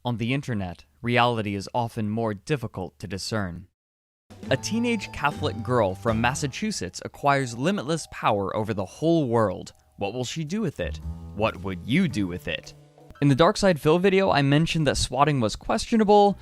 On the internet, reality is often more difficult to discern. A teenage Catholic girl from Massachusetts acquires limitless power over the whole world. What will she do with it? What would you do with it? In the Dark Side Phil video, I mentioned that swatting was questionable,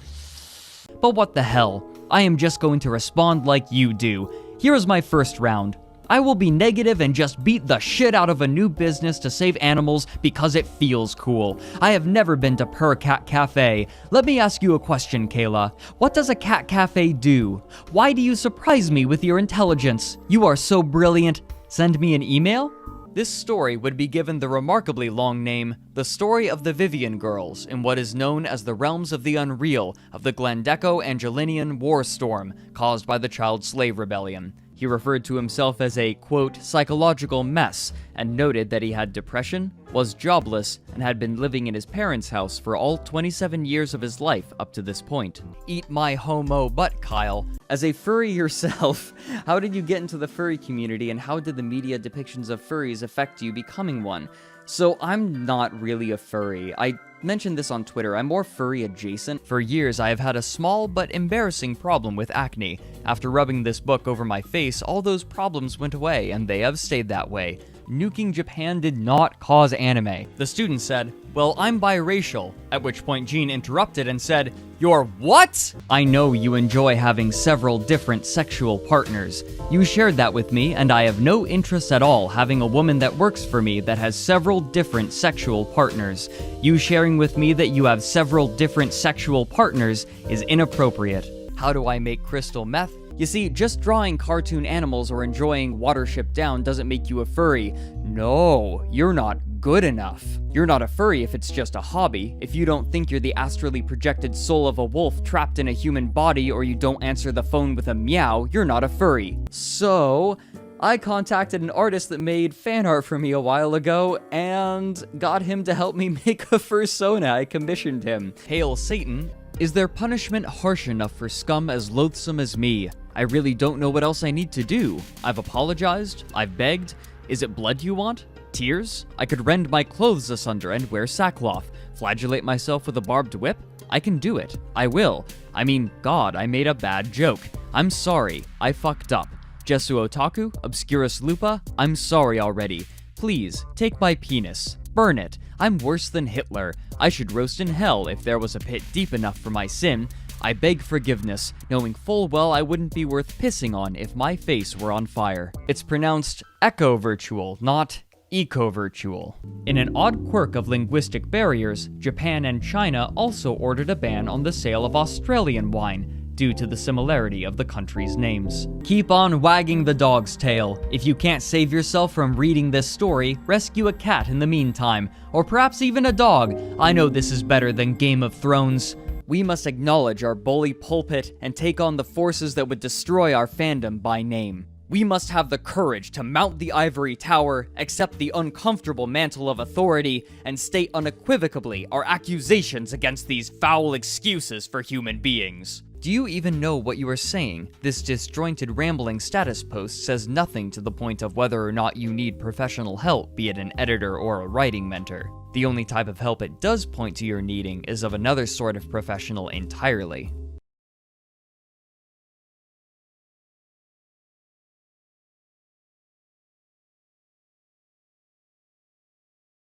but what the hell? I am just going to respond like you do. Here is my first round. I will be negative and just beat the shit out of a new business to save animals because it feels cool. I have never been to Per Cat Cafe. Let me ask you a question, Kayla. What does a cat cafe do? Why do you surprise me with your intelligence? You are so brilliant. Send me an email? This story would be given the remarkably long name, The Story of the Vivian Girls, in what is known as the realms of the unreal of the Glandeco-Angelinian war storm caused by the Child Slave Rebellion. He referred to himself as a, quote, psychological mess, and noted that he had depression, was jobless, and had been living in his parents' house for all 27 years of his life up to this point. Eat my homo butt, Kyle. As a furry yourself, how did you get into the furry community, and how did the media depictions of furries affect you becoming one? So I'm not really a furry. I mentioned this on Twitter, I'm more furry adjacent. For years, I have had a small but embarrassing problem with acne. After rubbing this book over my face, all those problems went away, and they have stayed that way. Nuking Japan did not cause anime. The student said, well, I'm biracial, at which point Jean interrupted and said, you're what? I know you enjoy having several different sexual partners. You shared that with me, and I have no interest at all having a woman that works for me that has several different sexual partners. You sharing with me that you have several different sexual partners is inappropriate. How do I make crystal meth? You see, just drawing cartoon animals or enjoying Watership Down doesn't make you a furry. No, you're not good enough. You're not a furry if it's just a hobby. If you don't think you're the astrally projected soul of a wolf trapped in a human body, or you don't answer the phone with a meow, you're not a furry. So I contacted an artist that made fan art for me a while ago and got him to help me make a fursona. I commissioned him. Hail Satan. Is their punishment harsh enough for scum as loathsome as me? I really don't know what else I need to do. I've apologized. I've begged. Is it blood you want? Tears? I could rend my clothes asunder and wear sackcloth. Flagellate myself with a barbed whip? I can do it. I will. I mean, God, I made a bad joke. I'm sorry. I fucked up. Jesu Otaku, Obscurus Lupa, I'm sorry already. Please, take my penis. Burn it. I'm worse than Hitler. I should roast in hell if there was a pit deep enough for my sin. I beg forgiveness, knowing full well I wouldn't be worth pissing on if my face were on fire. It's pronounced eco-virtual, not eco-virtual. In an odd quirk of linguistic barriers, Japan and China also ordered a ban on the sale of Australian wine, due to the similarity of the countries' names. Keep on wagging the dog's tail. If you can't save yourself from reading this story, rescue a cat in the meantime, or perhaps even a dog. I know this is better than Game of Thrones. We must acknowledge our bully pulpit and take on the forces that would destroy our fandom by name. We must have the courage to mount the ivory tower, accept the uncomfortable mantle of authority, and state unequivocally our accusations against these foul excuses for human beings. Do you even know what you are saying? This disjointed rambling status post says nothing to the point of whether or not you need professional help, be it an editor or a writing mentor. The only type of help it does point to your needing is of another sort of professional entirely.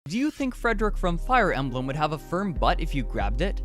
Do you think Fredrik from Fire Emblem would have a firm butt if you grabbed it?